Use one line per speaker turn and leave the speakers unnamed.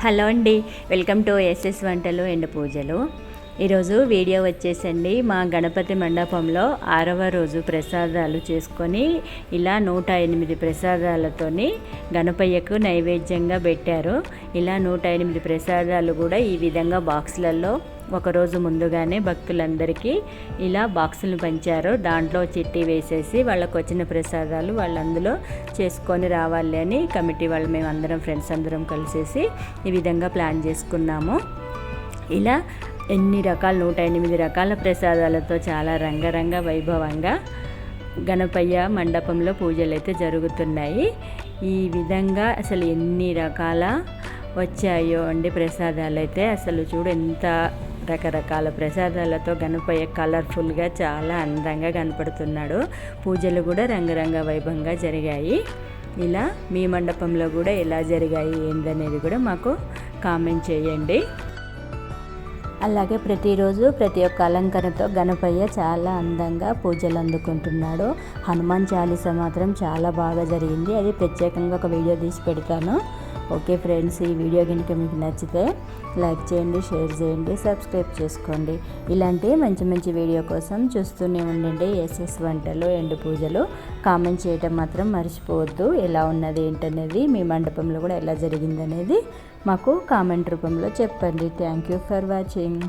Hello అండి, welcome to SS వంటలు and పూజలు. ఈరోజు వీడియో వచ్చేసండి మా గణపతి మండపంలో 6వ రోజు ప్రసాదాలు చేసుకొని ఇలా 108 ప్రసాదాలతోని గణపయ్యకు నైవేద్యంగా పెట్టారు. ఇలా 108 ప్రసాదాలు కూడా ఈ విధంగా బాక్సులలో ఒకరోజు ముందుగానే భక్తులందరికీ ఇలా బాక్సులు పంచారు. దాంట్లో చిట్టి వేసేసి వాళ్ళకు వచ్చిన ప్రసాదాలు వాళ్ళు అందులో చేసుకొని రావాలి అని కమిటీ వాళ్ళు మేమందరం ఫ్రెండ్స్ అందరం కలిసేసి ఈ విధంగా ప్లాన్ చేసుకున్నాము. ఇలా ఎన్ని రకాల 108 రకాల ప్రసాదాలతో చాలా రంగరంగ వైభవంగా గణపయ్య మండపంలో పూజలు అయితే జరుగుతున్నాయి. ఈ విధంగా అసలు ఎన్ని రకాల వచ్చాయో అండి ప్రసాదాలు అయితే. అసలు చూడు ఎంత రకరకాల ప్రసాదాలతో గణపయ్య కలర్ఫుల్గా చాలా అందంగా కనపడుతున్నాడు. పూజలు కూడా రంగరంగ వైభవంగా జరిగాయి. ఇలా మీ మండపంలో కూడా ఎలా జరిగాయి ఏందనేది కూడా మాకు కామెంట్ చేయండి. అలాగే ప్రతిరోజు ప్రతి ఒక్క అలంకరణతో గణపయ్య చాలా అందంగా పూజలు అందుకుంటున్నాడు. హనుమాన్ చాలీస మాత్రం చాలా బాగా జరిగింది. అది ప్రత్యేకంగా ఒక వీడియో తీసి పెడతాను. ఓకే ఫ్రెండ్స్, ఈ వీడియో కనుక మీకు నచ్చితే లైక్ చేయండి, షేర్ చేయండి, సబ్స్క్రైబ్ చేసుకోండి. ఇలాంటి మంచి మంచి వీడియో కోసం చూస్తూనే ఉండండి ఎస్ఎస్ వంటలు అండ్ పూజలు. కామెంట్ చేయటం మాత్రం మర్చిపోవద్దు. ఎలా ఉన్నది ఏంటనేది, మీ మండపంలో కూడా ఎలా జరిగిందనేది మాకు కామెంట్ రూపంలో చెప్పండి. Thank you for watching.